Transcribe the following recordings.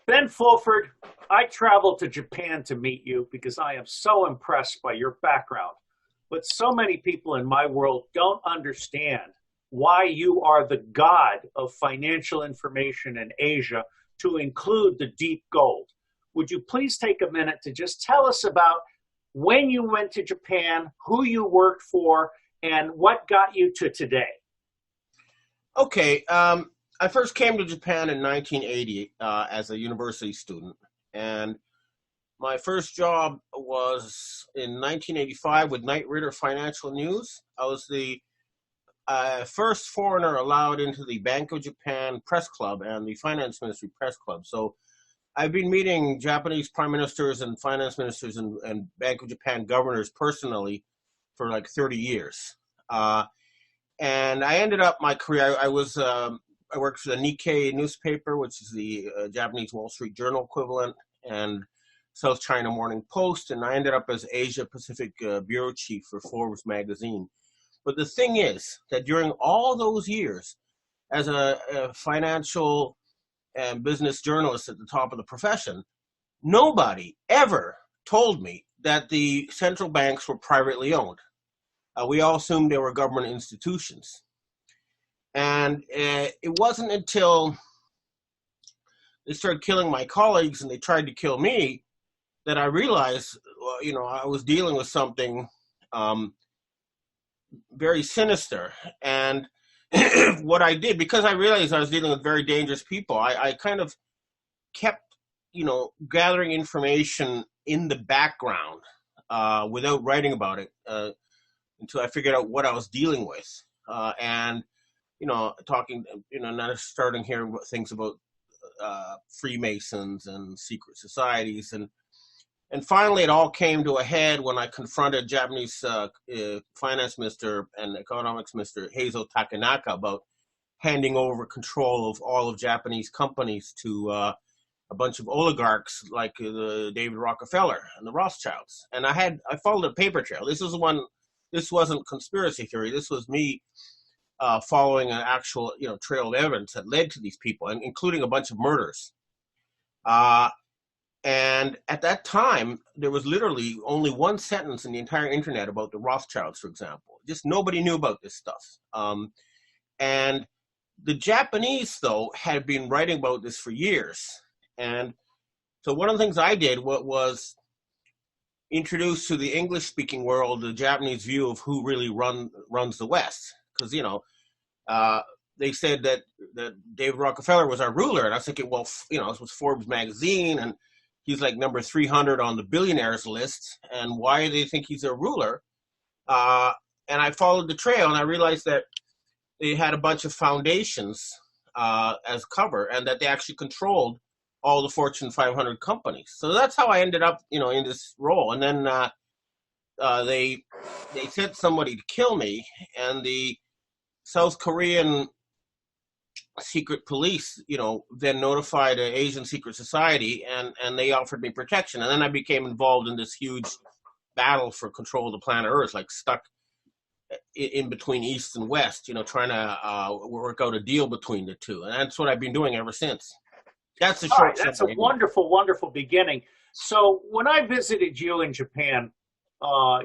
Ben Fulford, I traveled to Japan to meet you because I am so impressed by your background. But so many people in my world don't understand why you are the god of financial information in Asia, to include the deep gold. Would you please take a minute to just tell us about when you went to Japan, who you worked for, and what got you to today? Okay, I first came to Japan in 1980 as a university student, and my first job was in 1985 with Knight Ridder Financial News. I was the first foreigner allowed into the Bank of Japan Press Club and the Finance Ministry Press Club. So I've been meeting Japanese prime ministers and finance ministers and Bank of Japan governors personally for like 30 years. And I ended up my career, I worked for the Nikkei newspaper, which is the Japanese Wall Street Journal equivalent, and South China Morning Post, and I ended up as Asia Pacific bureau chief for Forbes magazine. But the thing is that during all those years, as a financial and business journalist at the top of the profession, nobody ever told me that the central banks were privately owned. We all assumed they were government institutions. And it wasn't until they started killing my colleagues and they tried to kill me that I realized, well, I was dealing with something very sinister. And what I did, because I realized I was dealing with very dangerous people, I kind of kept, gathering information in the background without writing about it until I figured out what I was dealing with. And talking, not starting hearing things about Freemasons and secret societies, and finally it all came to a head when I confronted Japanese finance minister and economics minister Heizo Takenaka about handing over control of all of Japanese companies to a bunch of oligarchs like David Rockefeller and the Rothschilds. And I followed a paper trail. This wasn't conspiracy theory. This was me following an actual, trail of evidence that led to these people, and including a bunch of murders. And at that time, there was literally only one sentence in the entire internet about the Rothschilds, for example. Just nobody knew about this stuff. And the Japanese, though, had been writing about this for years. And so one of the things I did was introduce to the English-speaking world the Japanese view of who really runs the West. Because, they said that David Rockefeller was our ruler. And I was thinking, well, this was Forbes magazine, and he's like number 300 on the billionaires list. And why do they think he's a ruler? And I followed the trail, and I realized that they had a bunch of foundations as cover, and that they actually controlled all the Fortune 500 companies. So that's how I ended up, in this role. And then they sent somebody to kill me, and the South Korean secret police, then notified an Asian secret society, and they offered me protection. And then I became involved in this huge battle for control of the planet Earth, like stuck in between East and West, trying to work out a deal between the two. And that's what I've been doing ever since. That's the All right, short that's a summary. wonderful, wonderful beginning. So when I visited you in Japan,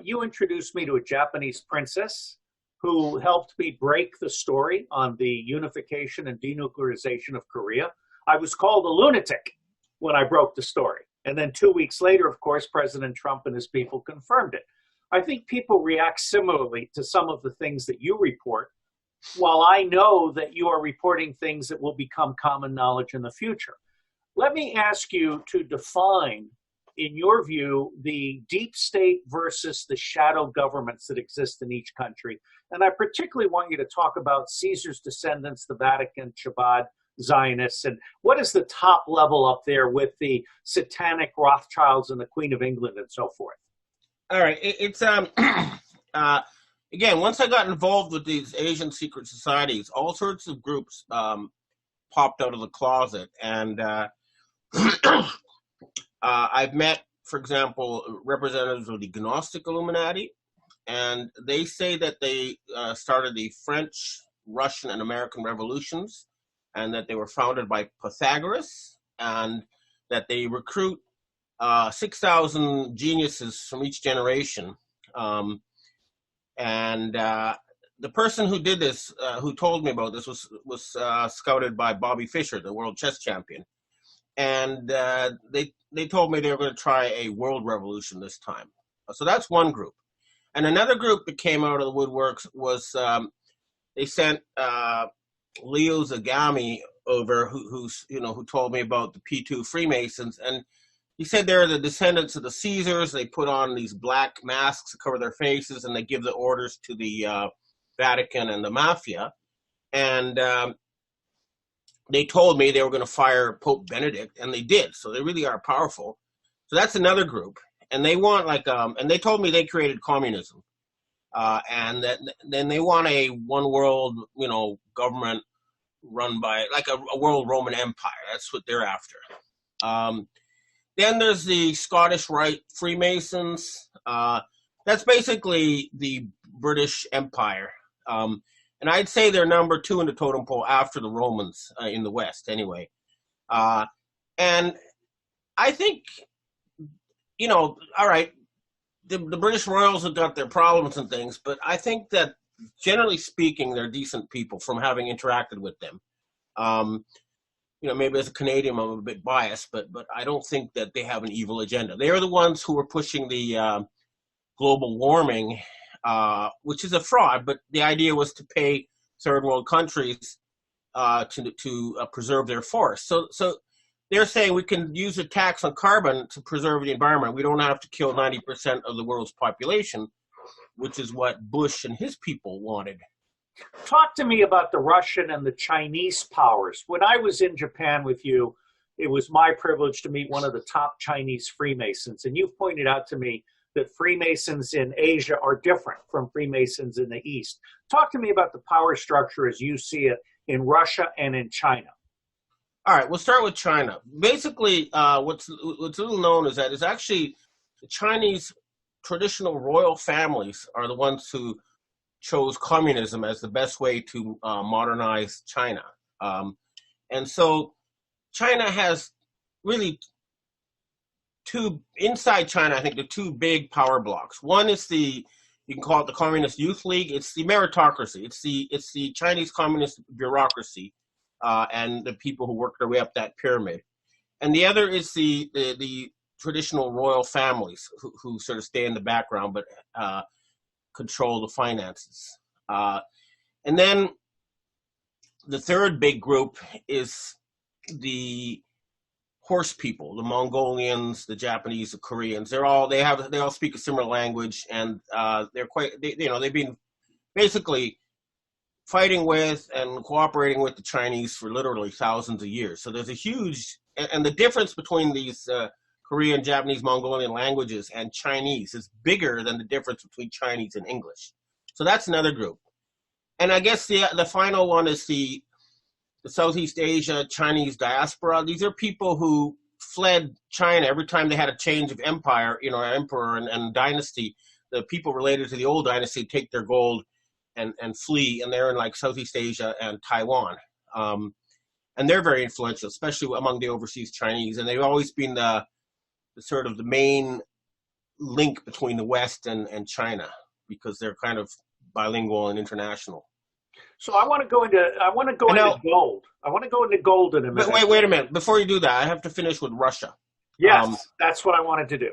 you introduced me to a Japanese princess who helped me break the story on the unification and denuclearization of Korea. I was called a lunatic when I broke the story. And then 2 weeks later, of course, President Trump and his people confirmed it. I think people react similarly to some of the things that you report, while I know that you are reporting things that will become common knowledge in the future. Let me ask you to define, in your view, the deep state versus the shadow governments that exist in each country. And I particularly want you to talk about Caesar's descendants, the Vatican, Chabad, Zionists, and what is the top level up there with the satanic Rothschilds and the Queen of England and so forth? All right, it's again, once I got involved with these Asian secret societies, all sorts of groups popped out of the closet, and I've met, for example, representatives of the Gnostic Illuminati, and they say that they started the French, Russian, and American revolutions and that they were founded by Pythagoras, and that they recruit 6,000 geniuses from each generation. The person who did this, who told me about this, was scouted by Bobby Fischer, the world chess champion. And they told me they were going to try a world revolution this time. So that's one group. And another group that came out of the woodworks was they sent Leo Zagami over, who told me about the P2 Freemasons, and he said they're the descendants of the Caesars. They put on these black masks to cover their faces, and they give the orders to the Vatican and the mafia. And they told me they were going to fire Pope Benedict, and they did. So they really are powerful. So that's another group, and they want and they told me they created communism, and then they want a one world, government run by like a world Roman Empire. That's what they're after. Then there's the Scottish Rite Freemasons. That's basically the British Empire. And I'd say they're number 2 in the totem pole after the Romans in the West, anyway. And I think, all right, the British royals have got their problems and things, but I think that generally speaking, they're decent people from having interacted with them. Maybe as a Canadian, I'm a bit biased, but I don't think that they have an evil agenda. They are the ones who are pushing the global warming, which is a fraud, but the idea was to pay third world countries to preserve their forests. So they're saying we can use a tax on carbon to preserve the environment. We don't have to kill 90% of the world's population, which is what Bush and his people wanted. Talk to me about the Russian and the Chinese powers. When I was in Japan with you, it was my privilege to meet one of the top Chinese Freemasons. And you've pointed out to me that Freemasons in Asia are different from Freemasons in the East. Talk to me about the power structure as you see it in Russia and in China. All right, we'll start with China. Basically, what's little known is that it's actually the Chinese traditional royal families are the ones who chose communism as the best way to modernize China. And so China has really inside China, I think the 2 big power blocks. One is you can call it the Communist Youth League. It's the meritocracy. It's the Chinese communist bureaucracy and the people who work their way up that pyramid. And the other is the traditional royal families who sort of stay in the background but control the finances. And then the third big group is the horse people, the Mongolians, the Japanese, the Koreans. They all speak a similar language, and they've been basically fighting with and cooperating with the Chinese for literally thousands of years. So there's a huge, and the difference between these Korean, Japanese, Mongolian languages and Chinese is bigger than the difference between Chinese and English. So that's another group. And I guess the final one is the Southeast Asia Chinese diaspora. These are people who fled China every time they had a change of empire, emperor and dynasty. The people related to the old dynasty take their gold and flee, and they're in like Southeast Asia and Taiwan. And they're very influential, especially among the overseas Chinese. And they've always been the sort of the main link between the West and China, because they're kind of bilingual and international. So I want to go into gold. I want to go into gold in a minute. But wait a minute. Before you do that, I have to finish with Russia. Yes, that's what I wanted to do.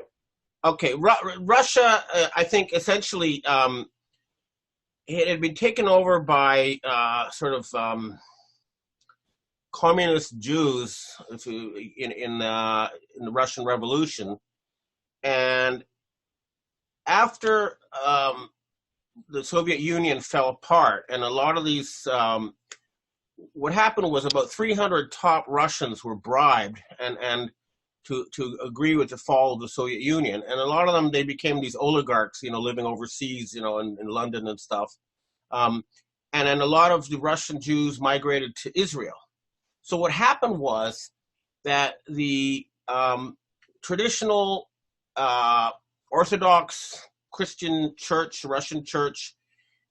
Okay, Russia, I think essentially it had been taken over by communist Jews in the Russian Revolution, and after the Soviet Union fell apart, and a lot of these, what happened was about 300 top Russians were bribed and to agree with the fall of the Soviet Union, and a lot of them, they became these oligarchs, living overseas, in London and stuff, and then a lot of the Russian Jews migrated to Israel. So what happened was that the traditional Orthodox Christian church, Russian church,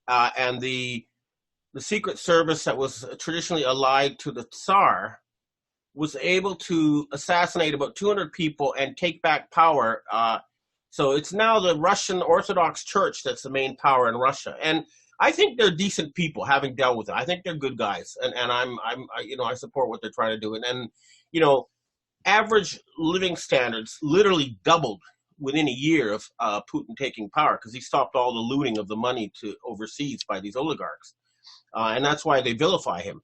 and the the Secret Service that was traditionally allied to the Tsar was able to assassinate about 200 people and take back power. So it's now the Russian Orthodox Church that's the main power in Russia. And I think they're decent people, having dealt with it. I think they're good guys, and I support what they're trying to do. And average living standards literally doubled within a year of Putin taking power, because he stopped all the looting of the money to overseas by these oligarchs, and that's why they vilify him.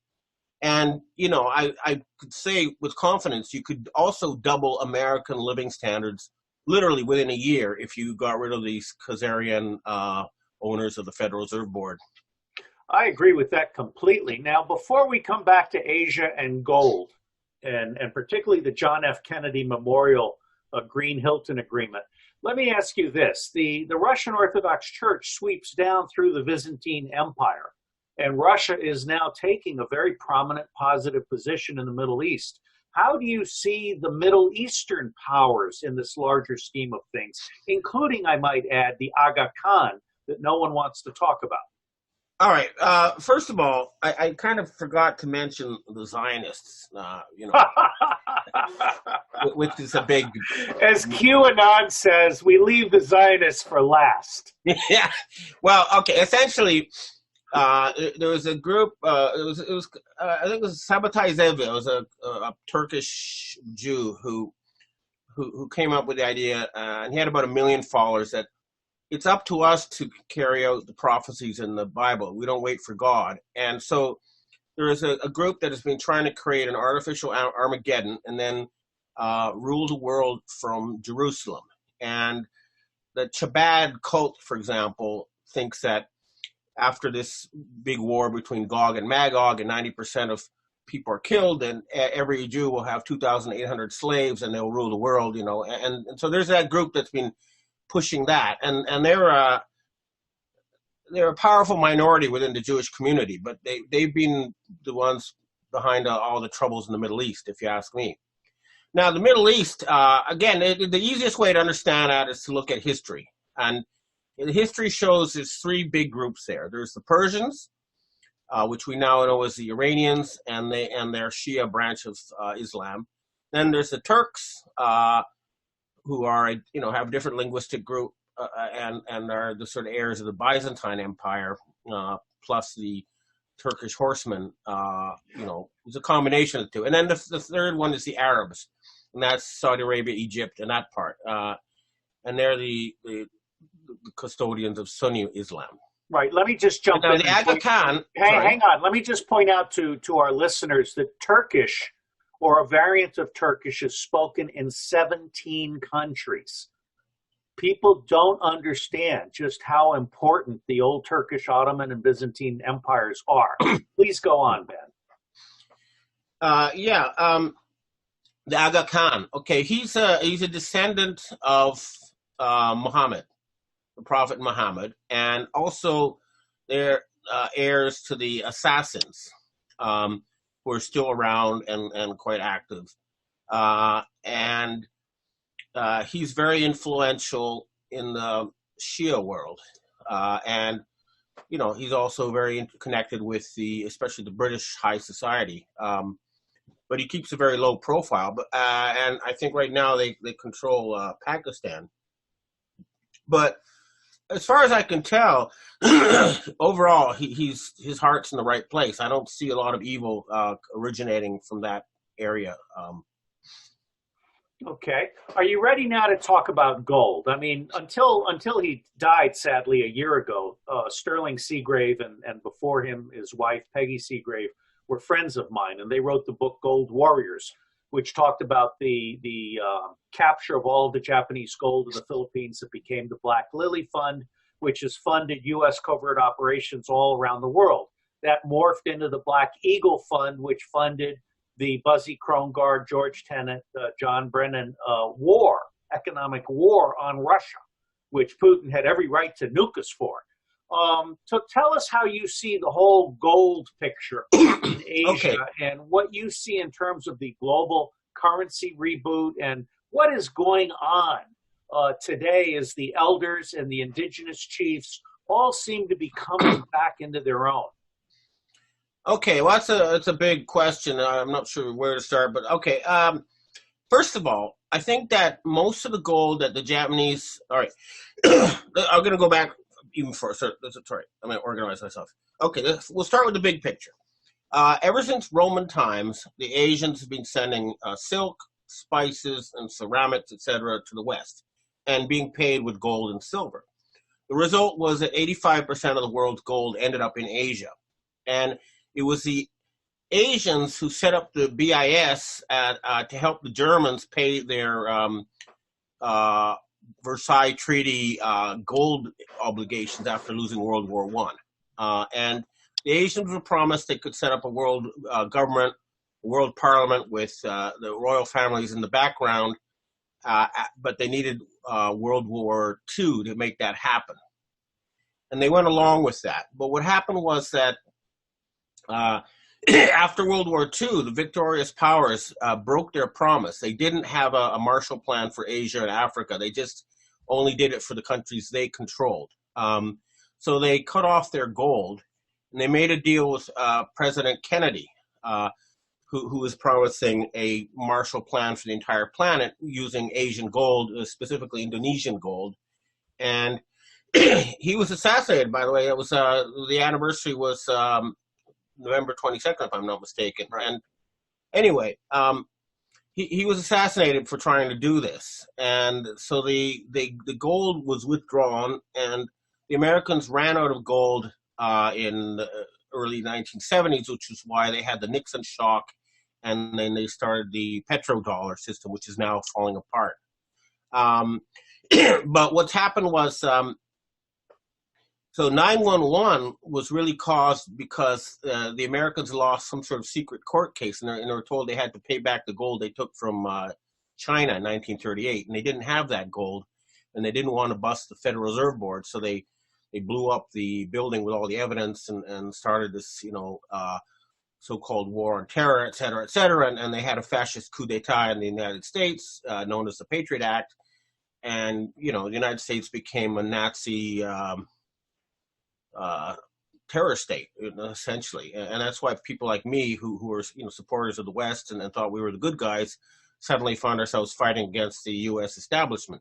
And I could say with confidence, you could also double American living standards literally within a year if you got rid of these Khazarian owners of the Federal Reserve Board. I agree with that completely. Now, before we come back to Asia and gold, and particularly the John F. Kennedy Memorial Green Hilton Agreement, let me ask you this. The Russian Orthodox Church sweeps down through the Byzantine Empire, and Russia is now taking a very prominent positive position in the Middle East. How do you see the Middle Eastern powers in this larger scheme of things, including, I might add, the Aga Khan that no one wants to talk about? All right. First of all, I kind of forgot to mention the Zionists, which is a big... As QAnon says, we leave the Zionists for last. Yeah. Well, okay. Essentially, there was a group. I think it was Sabbatai Zevi. It was a Turkish Jew who came up with the idea, and he had about 1 million followers, that it's up to us to carry out the prophecies in the Bible. We don't wait for God. And so there is a group that has been trying to create an artificial Armageddon and then rule the world from Jerusalem. And the Chabad cult, for example, thinks that after this big war between Gog and Magog, and 90% of people are killed, and every Jew will have 2,800 slaves, and they'll rule the world, And so there's that group that's been pushing that, and they're a powerful minority within the Jewish community, but they've been the ones behind all the troubles in the Middle East, if you ask me. Now, the Middle East, again, the easiest way to understand that is to look at history, and the history shows there's 3 big groups there. There's the Persians, which we now know as the Iranians, and their Shia branch of Islam. Then there's the Turks, who are, have a different linguistic group, and are the sort of heirs of the Byzantine Empire, plus the Turkish horsemen. It's a combination of the two. And then the third one is the Arabs, and that's Saudi Arabia, Egypt, and that part. And they're the custodians of Sunni Islam. Right. Let me just jump in. The Aga Khan. Hang on. Let me just point out to our listeners that Turkish, or a variant of Turkish, is spoken in 17 countries. People don't understand just how important the old Turkish, Ottoman, and Byzantine empires are. Please go on, Ben. The Aga Khan. Okay, he's a descendant of Muhammad, the Prophet Muhammad, and also they're heirs to the assassins, who are still around and quite active. And he's very influential in the Shia world. And, he's also very connected with especially the British high society. But he keeps a very low profile. But and I think right now they control Pakistan. But as far as I can tell, overall, his heart's in the right place. I don't see a lot of evil originating from that area. Okay. Are you ready now to talk about gold? I mean, until he died, sadly, a year ago, Sterling Seagrave and before him, his wife, Peggy Seagrave, were friends of mine, and they wrote the book Gold Warriors, which talked about the capture of all of the Japanese gold in the Philippines that became the Black Lily Fund, which has funded U.S. covert operations all around the world. That morphed into the Black Eagle Fund, which funded the Buzzy Krongard, George Tenet, John Brennan economic war on Russia, which Putin had every right to nuke us for. So tell us how you see the whole gold picture in Asia, and what you see in terms of the global currency reboot, and what is going on today as the elders and the indigenous chiefs all seem to be coming back into their own. Okay, well, it's a big question. I'm not sure where to start, but okay. First of all, I think that most of the gold that the Japanese. All right, I'm going to go back even further. Sorry, I'm going to organize myself. Okay, we'll start with the big picture. Ever since Roman times, the Asians have been sending silk, spices, and ceramics, etc., to the West, and being paid with gold and silver. The result was that 85% of the world's gold ended up in Asia, and it was the Asians who set up the BIS to help the Germans pay their uh, Versailles Treaty gold obligations after losing World War One. And the Asians were promised they could set up a world government, world parliament with the royal families in the background, but they needed World War II to make that happen. And they went along with that. But what happened was that after World War II, the victorious powers broke their promise. They didn't have a Marshall Plan for Asia and Africa. They just only did it for the countries they controlled. So they cut off their gold, and they made a deal with President Kennedy, who was promising a Marshall Plan for the entire planet using Asian gold, specifically Indonesian gold. And he was assassinated, by the way. It was the anniversary was November 22nd, if I'm not mistaken. And anyway, he was assassinated for trying to do this. And so the gold was withdrawn, and the Americans ran out of gold in the early 1970s, which is why they had the Nixon shock, and then they started the petrodollar system, which is now falling apart. But what's happened was, so 9/11 was really caused because the Americans lost some sort of secret court case, and they were told they had to pay back the gold they took from China in 1938, and they didn't have that gold, and they didn't want to bust the Federal Reserve Board, so they blew up the building with all the evidence and started this, so-called war on terror, et cetera, and they had a fascist coup d'etat in the United States, known as the Patriot Act, and the United States became a Nazi terror state, essentially, and that's why people like me, who were supporters of the West and thought we were the good guys, suddenly found ourselves fighting against the U.S. establishment.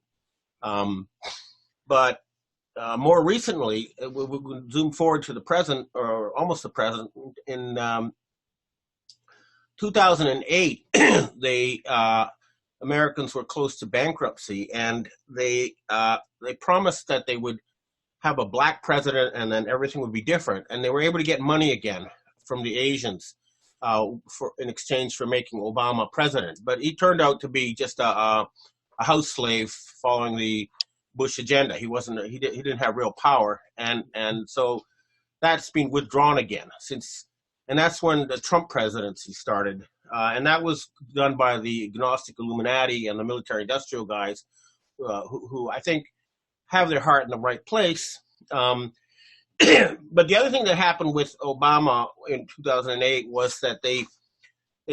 But more recently, we zoom forward to the present, or almost the present. In 2008, Americans were close to bankruptcy, and they promised that they would have a black president and then everything would be different. And they were able to get money again from the Asians in exchange for making Obama president. But he turned out to be just a house slave following the Bush agenda. He didn't have real power, and so that's been withdrawn again since. And that's when the Trump presidency started, and that was done by the Gnostic Illuminati and the military-industrial guys, who I think have their heart in the right place. But the other thing that happened with Obama in 2008 was that they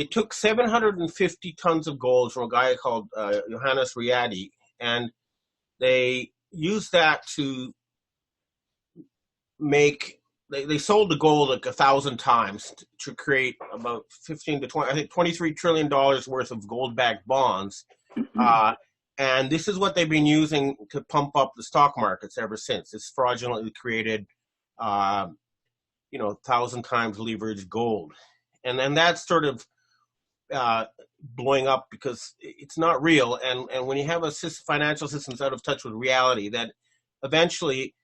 took 750 tons of gold from a guy called Johannes Riady, and they used that to make. They sold the gold like 1,000 times to create about 15 to 20, I think $23 trillion worth of gold-backed bonds. And this is what they've been using to pump up the stock markets ever since. It's fraudulently created, 1,000 times leveraged gold. And then that's sort of blowing up because it's not real. And when you have a financial system that's out of touch with reality, that eventually,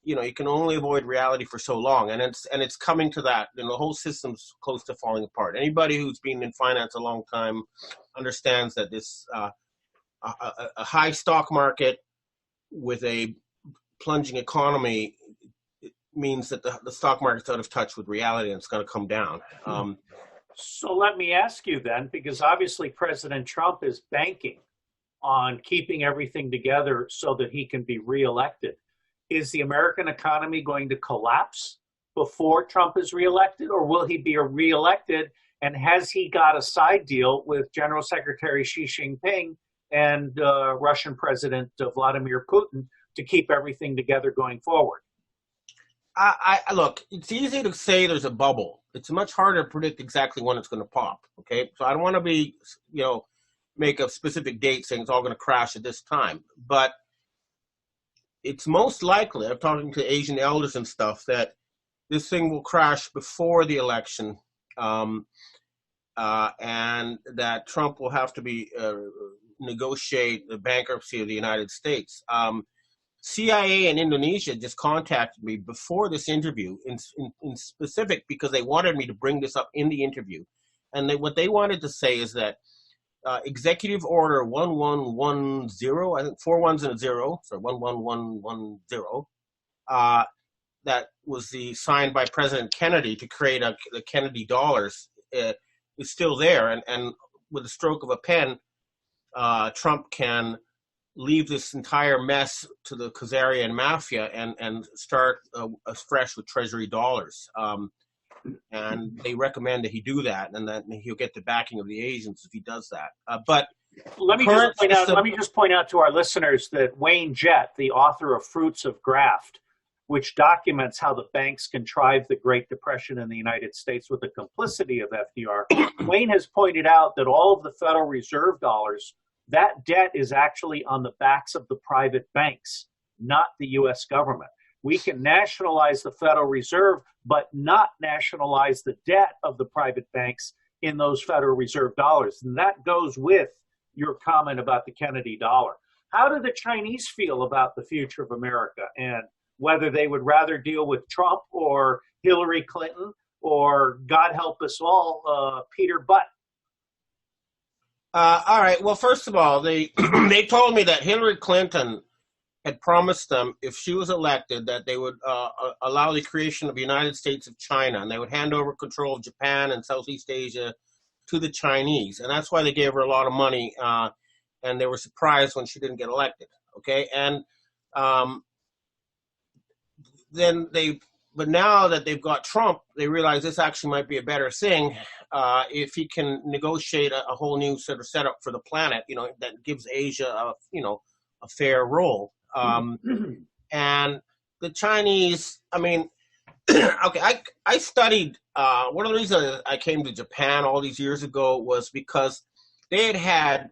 you can only avoid reality for so long. And it's coming to that. And the whole system's close to falling apart. Anybody who's been in finance a long time understands that this a high stock market with a plunging economy means that the stock market's out of touch with reality and it's going to come down. So let me ask you then, because obviously President Trump is banking on keeping everything together so that he can be reelected. Is the American economy going to collapse before Trump is reelected, or will he be reelected? And has he got a side deal with General Secretary Xi Jinping and Russian President Vladimir Putin to keep everything together going forward? Look, it's easy to say there's a bubble. It's much harder to predict exactly when it's going to pop. Okay, so I don't want to be, make a specific date saying it's all going to crash at this time. But it's most likely, I'm talking to Asian elders and stuff, that this thing will crash before the election, and that Trump will have to negotiate the bankruptcy of the United States. CIA in Indonesia just contacted me before this interview in specific because they wanted me to bring this up in the interview. And what they wanted to say is that Executive Order 1110, I think 4 ones and a 0, so 11110, that was signed by President Kennedy to create the Kennedy dollars, is still there. And with a stroke of a pen, Trump can leave this entire mess to the Khazarian mafia and start afresh with Treasury dollars. And they recommend that he do that, and then he'll get the backing of the Asians if he does that. But let me just point out to our listeners that Wayne Jett, the author of Fruits of Graft, which documents how the banks contrived the Great Depression in the United States with the complicity of FDR, Wayne has pointed out that all of the Federal Reserve dollars, that debt is actually on the backs of the private banks, not the U.S. government. We can nationalize the Federal Reserve, but not nationalize the debt of the private banks in those Federal Reserve dollars. And that goes with your comment about the Kennedy dollar. How do the Chinese feel about the future of America and whether they would rather deal with Trump or Hillary Clinton or, God help us all, Peter Butt? All right. Well, first of all, they they told me that Hillary Clinton had promised them if she was elected that they would allow the creation of the United States of China, and they would hand over control of Japan and Southeast Asia to the Chinese. And that's why they gave her a lot of money, and they were surprised when she didn't get elected. Okay. And but now that they've got Trump, they realize this actually might be a better thing if he can negotiate a whole new sort of setup for the planet, that gives Asia a fair role. And the Chinese, okay, I studied, one of the reasons I came to Japan all these years ago was because they had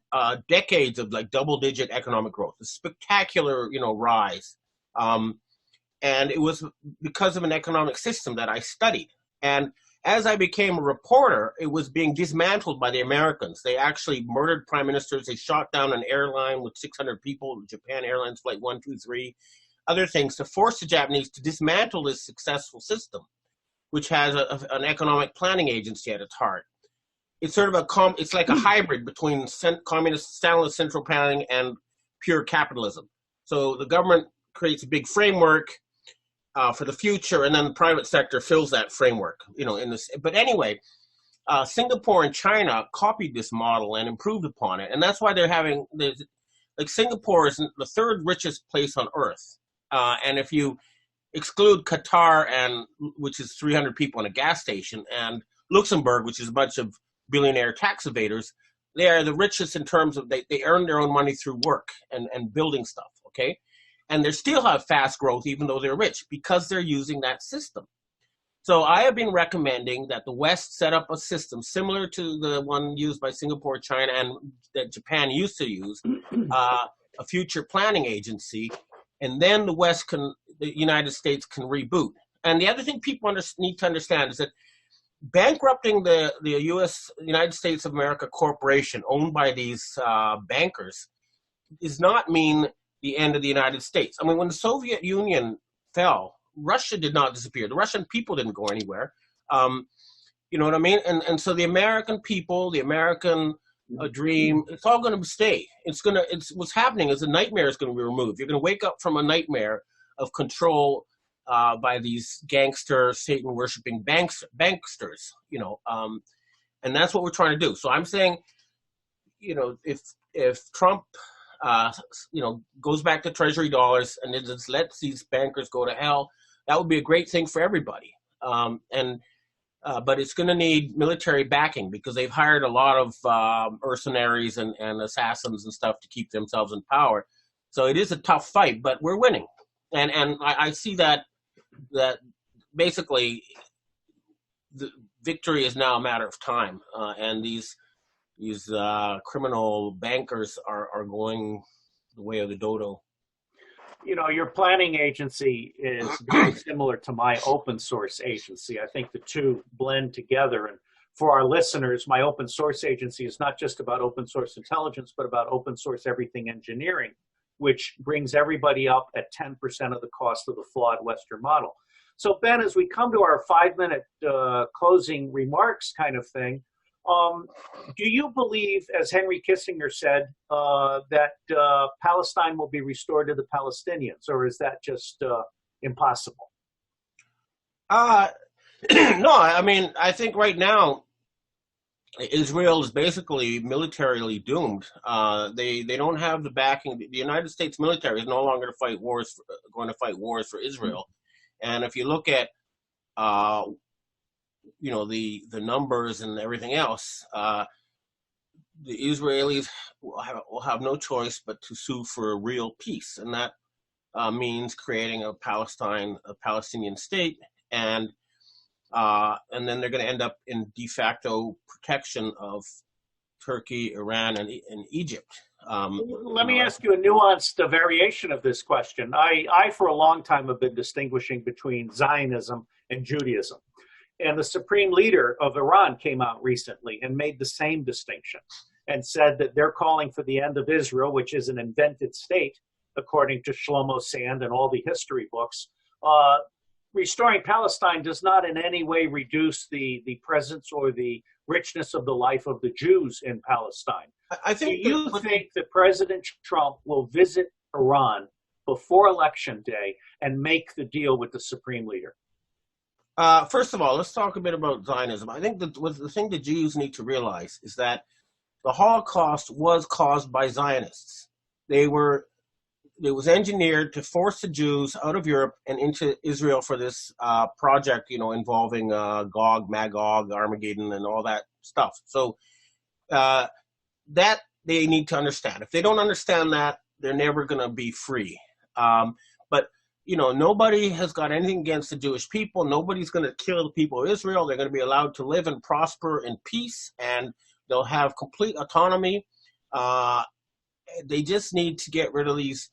decades of like double-digit economic growth, a spectacular, rise. And it was because of an economic system that I studied. And as I became a reporter, it was being dismantled by the Americans. They actually murdered prime ministers. They shot down an airline with 600 people, Japan Airlines Flight 123, other things, to force the Japanese to dismantle this successful system, which has an economic planning agency at its heart. It's sort of it's like a hybrid between communist Stalinist central planning and pure capitalism. So the government creates a big framework for the future, and then the private sector fills that framework, in this. But anyway, Singapore and China copied this model and improved upon it, and that's why Singapore is the third richest place on earth, and if you exclude Qatar, which is 300 people in a gas station, and Luxembourg, which is a bunch of billionaire tax evaders, they are the richest in terms of they earn their own money through work and building stuff. Okay. And they still have fast growth, even though they're rich, because they're using that system. So I have been recommending that the West set up a system similar to the one used by Singapore, China, and that Japan used to use, a future planning agency, and then the United States can reboot. And the other thing people need to understand is that bankrupting the United States of America corporation owned by these bankers does not mean the end of the United States. I mean, when the Soviet Union fell, Russia did not disappear. The Russian people didn't go anywhere. You know what I mean? And so the American people, the American dream, it's all going to stay. It's what's happening is a nightmare is going to be removed. You're going to wake up from a nightmare of control by these gangster, Satan-worshipping banksters, and that's what we're trying to do. So I'm saying, if Trump goes back to Treasury dollars and it just lets these bankers go to hell, that would be a great thing for everybody. But it's going to need military backing because they've hired a lot of mercenaries and assassins and stuff to keep themselves in power. So it is a tough fight, but we're winning. And I see that that basically the victory is now a matter of time, and these criminal bankers are going the way of the dodo. You know, your planning agency is very similar to my open source agency. I think the two blend together. And for our listeners, my open source agency is not just about open source intelligence, but about open source everything engineering, which brings everybody up at 10% of the cost of the flawed Western model. So Ben, as we come to our 5-minute closing remarks kind of thing, do you believe, as Henry Kissinger said, that Palestine will be restored to the Palestinians, or is that just impossible? No, I mean, I think right now Israel is basically militarily doomed. They don't have the backing. The United States military is no longer going to fight wars for Israel. And if you look at the numbers and everything else, the Israelis will have no choice but to sue for a real peace, and that means creating a Palestinian state, and then they're going to end up in de facto protection of Turkey, Iran, and Egypt. Let me ask you a nuanced variation of this question. I, for a long time, have been distinguishing between Zionism and Judaism. And the supreme leader of Iran came out recently and made the same distinction and said that they're calling for the end of Israel, which is an invented state, according to Shlomo Sand and all the history books. Restoring Palestine does not in any way reduce the presence or the richness of the life of the Jews in Palestine. Do you think that President Trump will visit Iran before Election Day and make the deal with the supreme leader? First of all, let's talk a bit about Zionism. I think that the thing the Jews need to realize is that the Holocaust was caused by Zionists. It was engineered to force the Jews out of Europe and into Israel for this project, involving Gog, Magog, Armageddon, and all that stuff. So that they need to understand. If they don't understand that, they're never going to be free. But nobody has got anything against the Jewish people. Nobody's going to kill the people of Israel. They're going to be allowed to live and prosper in peace, and they'll have complete autonomy. They just need to get rid of these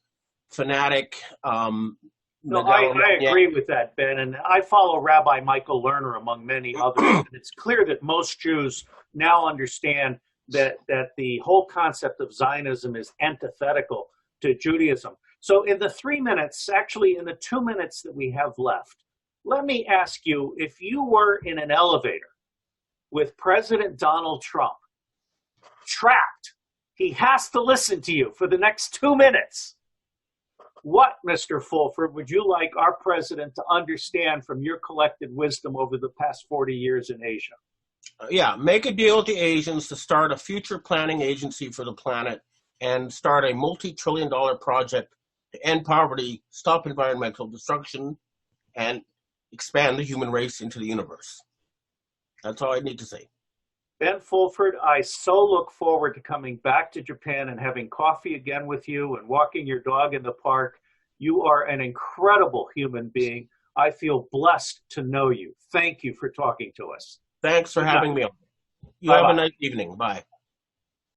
fanatic. No, I agree with that, Ben. And I follow Rabbi Michael Lerner, among many others. And it's clear that most Jews now understand that the whole concept of Zionism is antithetical to Judaism. So in the 3 minutes, actually in the 2 minutes that we have left, let me ask you, if you were in an elevator with President Donald Trump, trapped, he has to listen to you for the next 2 minutes. What, Mr. Fulford, would you like our president to understand from your collected wisdom over the past 40 years in Asia? Make a deal with the Asians to start a future planning agency for the planet and start a multi-trillion-dollar project to end poverty, stop environmental destruction, and expand the human race into the universe. That's all I need to say. Ben Fulford, I so look forward to coming back to Japan and having coffee again with you and walking your dog in the park. You are an incredible human being. I feel blessed to know you. Thank you for talking to us. Thanks for having me on. You have a nice evening. Bye.